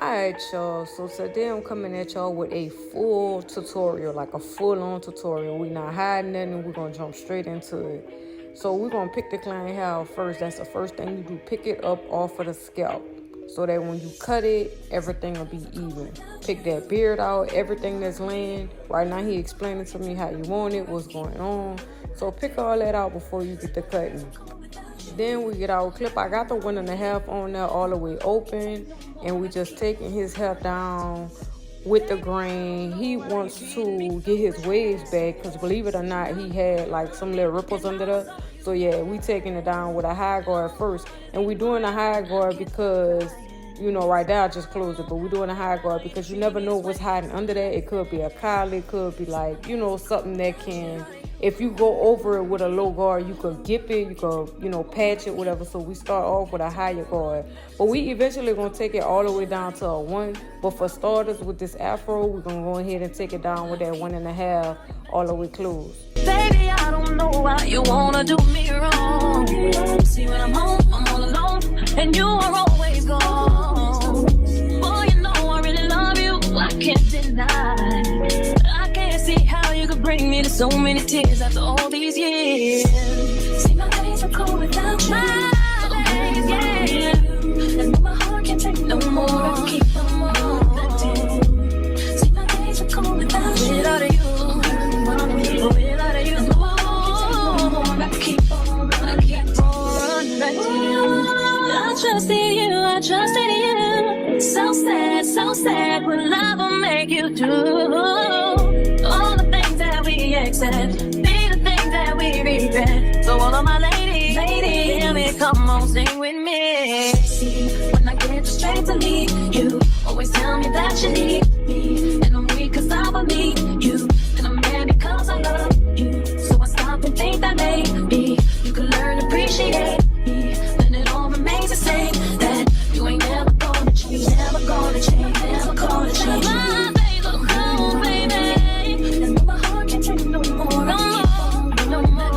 Alright, y'all, so today I'm coming at y'all with a full tutorial, like a full-on tutorial. We're not hiding nothing, we're gonna jump straight into it. So we're gonna pick the client hair out first. That's the first thing you do. Pick it up off of the scalp so that when you cut it, everything will be even. Pick that beard out, everything that's laying. Right now he explaining to me how you want it, what's going on. So pick all that out before you get the cutting. Then we get our clip. I got the 1.5 on there all the way open, and we just taking his hair down with the grain. He wants to get his waves back because believe it or not, he had like some little ripples under there. So yeah, we taking it down with a high guard first, and we doing a high guard because, you know, right now I just closed it, but we're doing a high guard because you never know what's hiding under there. It could be a collar, it could be like, you know, something that can, if you go over it with a low guard, you could gip it, you could, you know, patch it, whatever. So we start off with a higher guard. But we eventually gonna take it all the way down to a 1. But for starters, with this afro, we're gonna go ahead and take it down with that 1.5 all the way closed. Baby, I don't know why you wanna do me wrong. See, when I'm home, I'm all alone, and you are always gone. Boy, you know I really love you, I can't deny. I can't see how you could bring me to so many tears after all these years. See, my days are cold without you. My days, yeah. And my heart can't take no more. I keep on reflecting. See, my days are cold without you. Without you. Without you. I keep on reflecting. I trusted you, I trusted you. So sad when love will make you do all the things that we accept, be the things that we regret. So all of my ladies, hear me, come on, sing with me. See, when I get the strength to leave you, always tell me that you need me, and I'm weak cause I need you, and I'm mad because I love you. So I stop and think that maybe you can learn to appreciate me when it all remains the same, that you ain't never gonna change, never gonna change, never gonna change. My days are cold, baby, and my heart can't take no more. No more.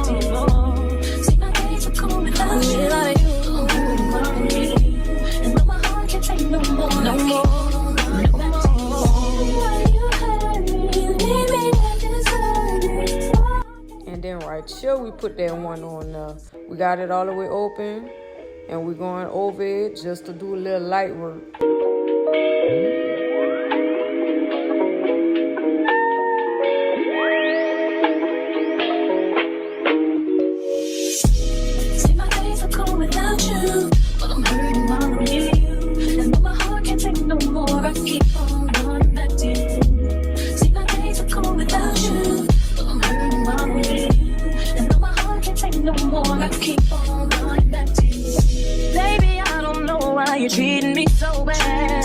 See, my days are cold without you, and my heart can't take no more. No more. And then right here, we put that 1 on there. We got it all the way open, and we're going over it just to do a little light work. See, my days are cold without you, but I'm hurting while I'm near you, and my heart can't take no more. I keep on running back to you. See, my days are cold without you, but I'm hurting while I'm near you, and my heart can't take no more. I keep on running back to you. Baby, I don't know why you're treating me so bad.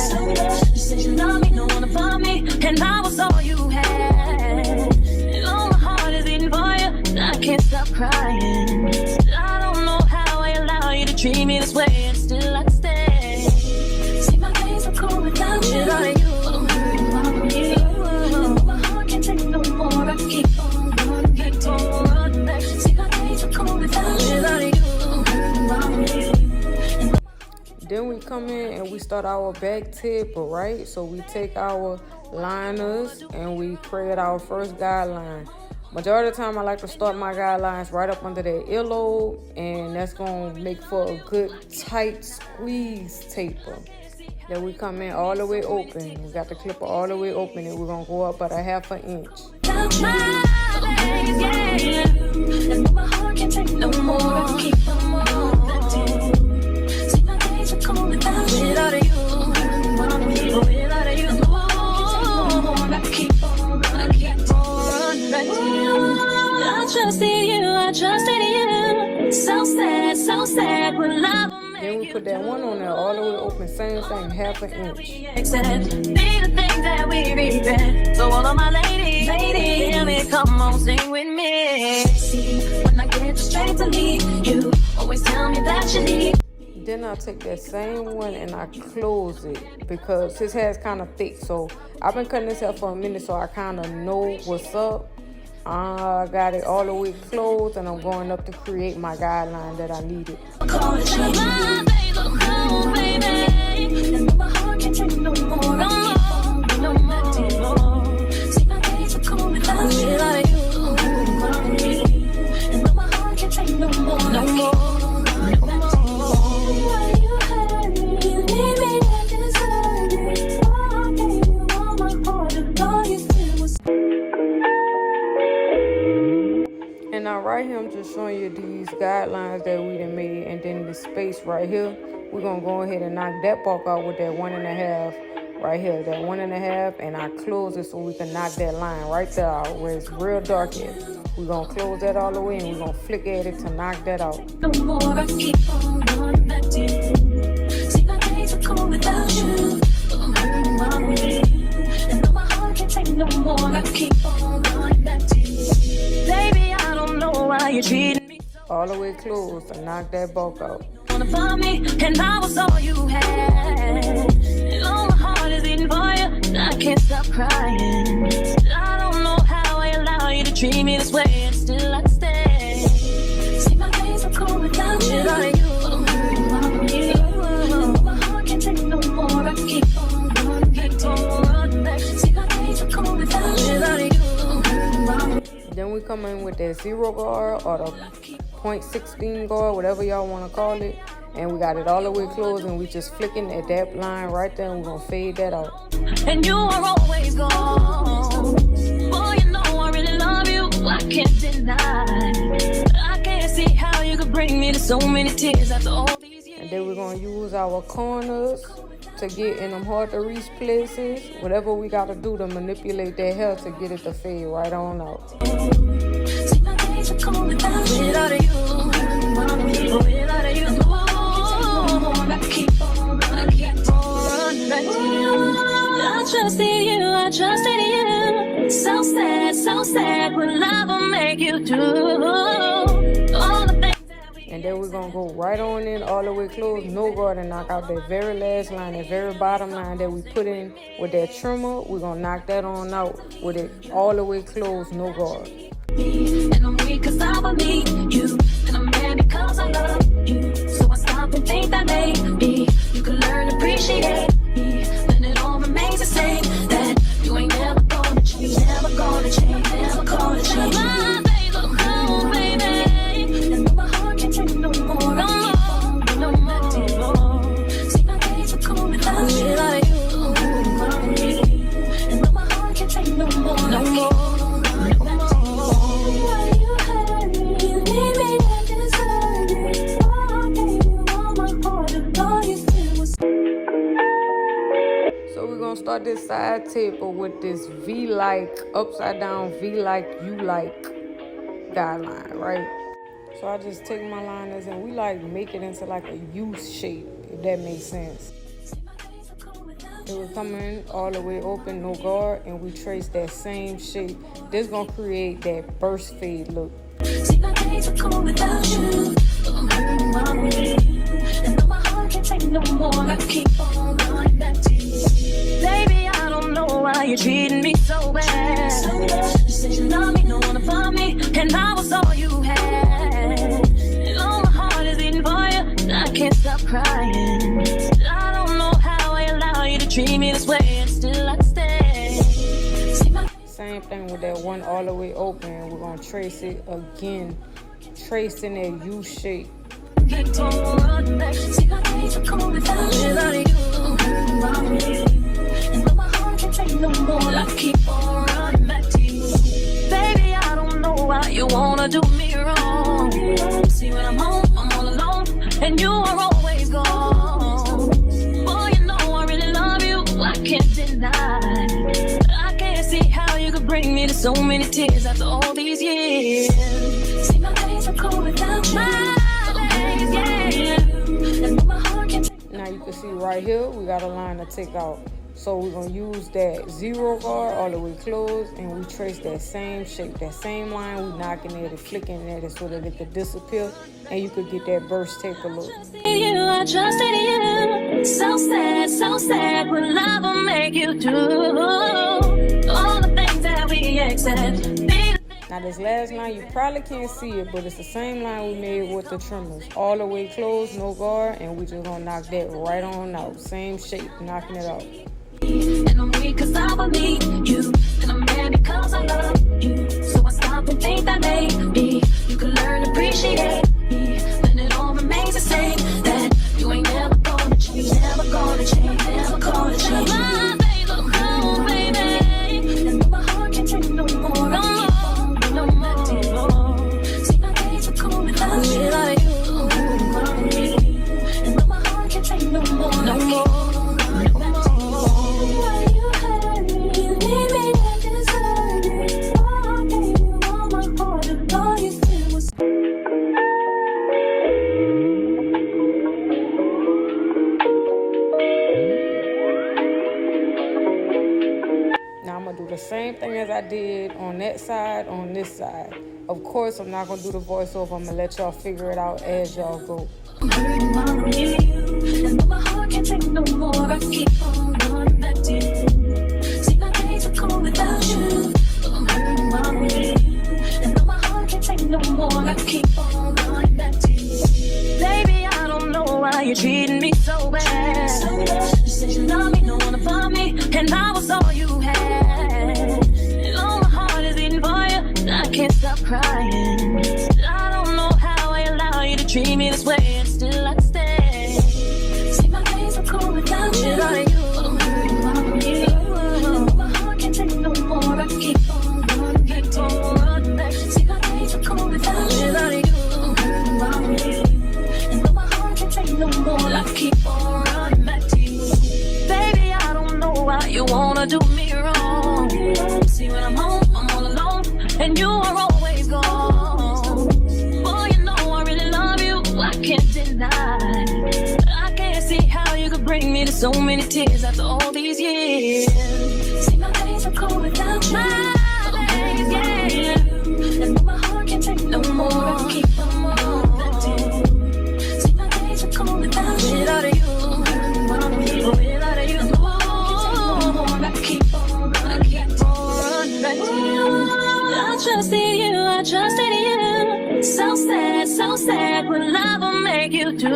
You said you love me, don't wanna find me, and I was all you had. And all my heart is beating for you, I can't stop crying. I don't know how I allow you to treat me this way, and still I stay. See, my days are cold without you. Without you. I'm hurting while I'm near you. My heart can't take no more. I keep on running back to you. See, my days are cold without you. Without you. I'm hurting while I'm near you. Then we come in and we start our back tip, right? So we take our liners and we create our first guideline. Majority of the time I like to start my guidelines right up under that earlobe, and that's gonna make for a good tight squeeze taper. Then we come in all the way open. We got the clipper all the way open, and we're gonna go up about a 1/2 inch. My days, yeah. And my heart can't take no more. I keep on reflecting. See, my days are cold without you. Without you. Without you. I keep on running back to you. I trusted you. So sad when love. Then we put that 1 on there all the way open, same thing, 1/2 inch. Accept, be the things that we regret. So all of my ladies, hear me, come on, sing with me. See, when I get the strength to leave you, always tell me that you need. Then I take that same 1 and I close it because his hair is kind of thick. So I've been cutting this hair for a minute, so I kind of know what's up. I got it all the way closed, and I'm going up to create my guideline that I needed. My days are cold, baby, and my heart can't take no more. piece right here. We're gonna go ahead and knock that bulk out with that 1.5 right here, that 1.5, and I close it so we can knock that line right there out where it's real dark at. We're gonna close that all the way and we're gonna flick at it to knock that out. No more, I keep on running back to you. See, my days are cold without you, but I'm hurting while I'm with you. And though my heart can't take no more, I keep on running back to you. Baby, I don't know why you're treating me so. All the way closed to knock that bulk out. Wanna find me, and I was all you had. And all my heart is beating for you, and I can't stop crying. I don't know how I allow you to treat me this way, and still I stay. See, my days are cold without you. Without you, but I'm hurting while I'm with you. And my heart can't take no more. I keep on running back to you. See, my days are cold without you. Without you, but I'm hurting while I'm with you. Then we come in with that 0 guard or the .16 guard, whatever y'all want to call it. And we got it all the way closed and we just flicking at that line right there and we're going to fade that out. And you are always gone. Boy, you know I really love you, I can't deny. I can't see how you could bring me to so many tears after all these years. And then we're going to use our corners to get in them hard to reach places. Whatever we got to do to manipulate that hair to get it to fade right on out. See, my days are cold without you. Without you. Without you. I keep on running back to you. I trusted you. So sad, what love will make you do. All the things that we. And then we're going to go right on in all the way closed, no guard, and knock out that very last line, that very bottom line that we put in with that trimmer. We're going to knock that on out with it all the way closed, no guard. And I'm weak cause I believe you. And I'm mad because I love you. So I stop and think that maybe you can learn to appreciate me. Then it all remains the same. That you ain't never gonna change. Never gonna change. Never gonna change. My days are cold, baby. And though my heart can't take no more. No more. See, my days are cold without you. And though my heart can't take no more. No more. Start this side taper with this V-like, upside down V-like, U-like guideline, right? So I just take my liners and we like make it into like a U shape, if that makes sense. It will come in all the way open, no guard, and we trace that same shape. This gonna create that burst fade look. See, my days are cold without you, but I'm hurting while I'm with you. And though my heart can't take no more, I keep on running back to you. Baby, I don't know why you're treating me so bad. You said you love me, don't wanna find me, and I was all you had. And all my heart is beating for you, I can't stop crying. I don't know how I allow you to treat me this way, and still I stay. See, my same thing with that one all the way open. We're gonna trace it again, tracing that U shape. keep on running back. See, my days are cold without you. I'm hurting while I'm with you. And though my heart can't take no more, I keep on running back to you. Baby, I don't know why you wanna do me wrong. See, when I'm home, I'm all alone, and you are always gone. Boy, you know I really love you, I can't deny. I can't see how you could bring me to so many tears after all these years. See, my days are cold without you. Now you can see right here, we got a line to take out. So we're gonna use that 0 guard all the way closed, and we trace that same shape, that same line. We knocking at it, flicking at it so that it could disappear, and you could get that burst taper look. I trusted you. So sad, what love will make you do. All the things that we accept. Now this last line, you probably can't see it, but it's the same line we made with the trimmers. All the way closed, no guard, and we just gonna knock that right on out. Same shape, knocking it out. And I'm weak cause I believe you. And I'm mad because I love you. So I stop and think that maybe you can learn to appreciate me. When it all remains the same, that you ain't never gonna change. Never gonna change, never gonna change. My days are cold, baby. And though my heart can't take no more, no more. See, my days are cold without you. the same thing as I did on that side, on this side. Of course, I'm not going to do the voiceover. I'm going to let y'all figure it out as y'all go. I'm hurting while I'm near you, and though my heart can't take no more, I keep on running back to you. See, my days are cold without you. I'm hurting while I'm near you, and though my heart can't take no more, I keep on running back to you. Baby, I don't know why you're treating me so bad. You said you love me, no one above me, and I was all you had. And all my heart is beating for you, I can't stop crying. I don't know how I allow you to treat me this way, and still I stay. See, my days are cold without you. I'm hurting while I'm near you, and my heart can't take no more. I keep on running back to you. See, my days are cold without you. I'm hurting while I'm near you, and my heart can't take no more. I keep on running back to you. Baby, I don't know why you wanna do me wrong. See, when I'm home, I'm all alone, and you are always gone. Boy, you know I really love you, I can't deny. I can't see how you could bring me to so many tears after all these years. See, my days are cold without you. My days, yeah. And my heart can't take no more. I keep on running back to you. See, my days are cold without you. Without you. Without you. I keep on running back to you. I trusted you, I trusted you. So sad what love will make you do.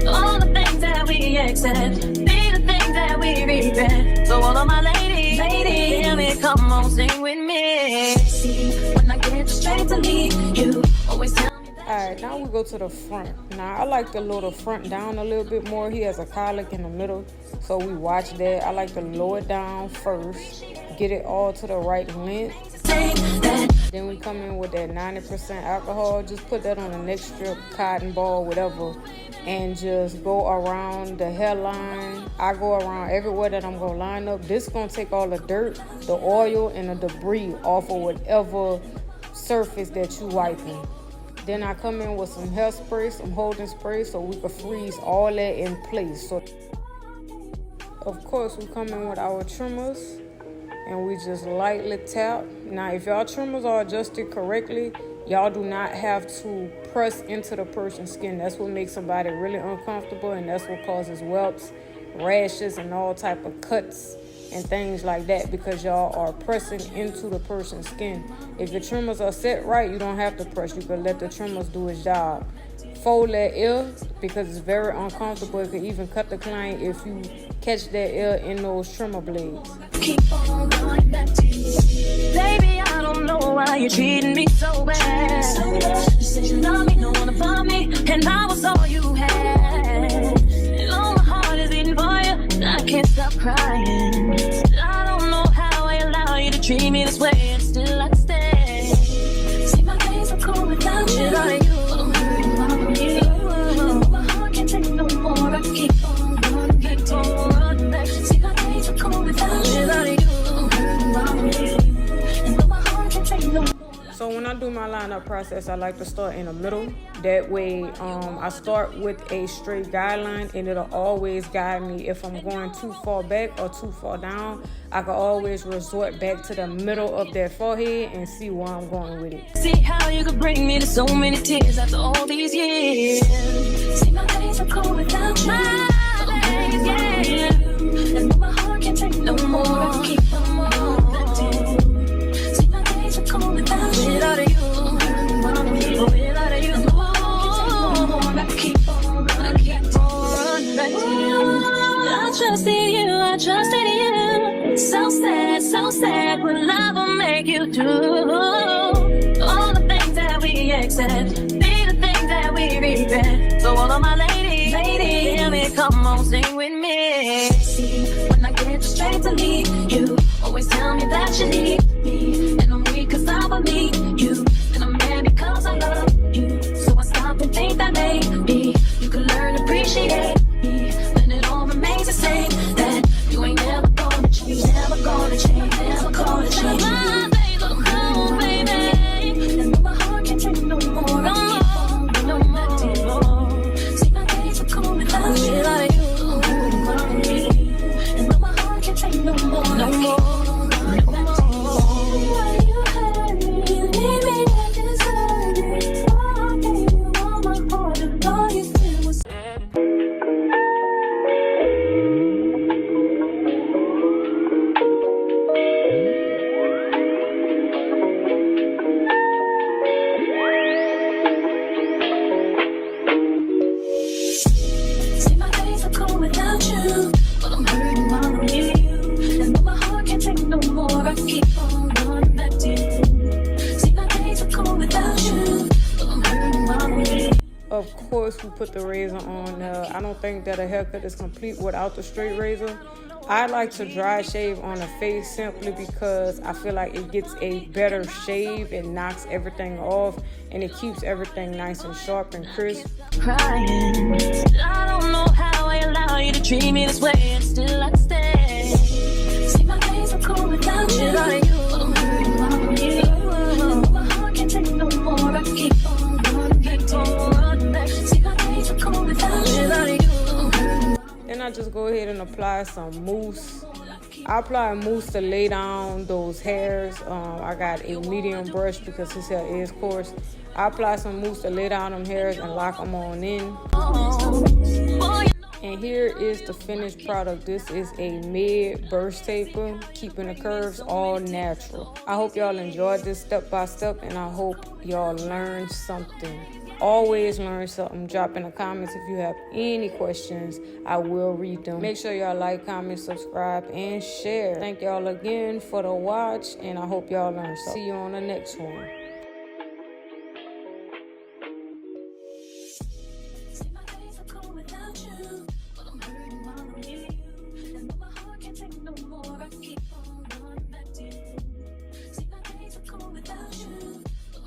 All the things that we accept, be the things that we regret. So all of my ladies, hear me, come on, sing with me. See, when I get the strength to leave you, always tell me that. Alright, now we go to the front. Now, I like to lower the front down a little bit more. He has a colic in the middle, so we watch that. I like to lower it down first, get it all to the right length. Then we come in with that 90% alcohol. Just put that on the next strip, cotton ball, whatever, and just go around the hairline. I go around everywhere that I'm gonna line up. This is gonna take all the dirt, the oil, and the debris off of whatever surface that you wiping. Then I come in with some hairspray, some holding spray, so we can freeze all that in place. So, of course, we come in with our trimmers, and we just lightly tap. Now, if y'all trimmers are adjusted correctly, y'all do not have to press into the person's skin. That's what makes somebody really uncomfortable, and that's what causes whelps, rashes, and all type of cuts and things like that, because y'all are pressing into the person's skin. If your trimmers are set right, you don't have to press. You can let the trimmers do its job. Fold that ear, because it's very uncomfortable. It could even cut the client if you catch that ear in those trimmer blades. Keep on going back to you. Baby, I don't know why you're treating me so bad. You said you love me, no one above me, and I was all you had. And all my heart is beating for you, I can't stop crying. I don't know how I allow you to treat me this way, and still I stay. See, my days are cold without you. I'm hurting while I'm near you. My heart can't take no more. I keep on running back to you. See, my days are cold without you. I'm hurting while I'm near you. And my heart can't take no more. So when I do my lineup process, I like to start in the middle. That way, I start with a straight guideline, and it'll always guide me. If I'm going too far back or too far down, I can always resort back to the middle of that forehead and see where I'm going with it. See how you could bring me to so many tears after all these years. See, my days are cold without you. My days, yeah. And my heart can't take no more. I keep on back to you. See, my days are cold without you. Without you. Without you. I keep on running back to you. I trusted you, I trusted you. So sad what love will make you do. All the things that we accept, be the things that we regret. So all of my ladies, hear me, come on, sing with me. See, when I get the strength to leave you, always tell me that you need me. And I'm weak cause I need you, and I'm mad because I love you. So I stop and think that maybe you can learn to appreciate me, when it all remains the same. That you ain't never gonna change, never gonna change, never gonna change. My days are cold, baby, and my heart can't take no more. No more. See, my days are cold without you. And my heart can't take no more. No more. to put the razor on. I don't think that a haircut is complete without the straight razor. I like to dry shave on the face simply because I feel like it gets a better shave. It knocks everything off and it keeps everything nice and sharp and crisp. Crying. I don't know how I allow you to treat me this way, and still I stay. See, my days are cold without you. But I'm hurting without you. And my heart can't take no more. I keep on running back. See, my days are cold without you. Then I just go ahead and apply some mousse. I apply mousse to lay down those hairs. I got a medium brush because his hair is coarse. I apply some mousse to lay down them hairs and lock them on in. And here is the finished product. This is a mid burst taper, keeping the curves all natural. I hope y'all enjoyed this step by step, and I hope y'all learned something. Always learn something. Drop in the comments if you have any questions. I will read them. Make sure y'all like, comment, subscribe, and share. Thank y'all again for the watch, and I hope y'all learned something. See you on the next one. See, my days are cold without you. But I'm hurting while I'm near you. And though my heart can't take no more, I keep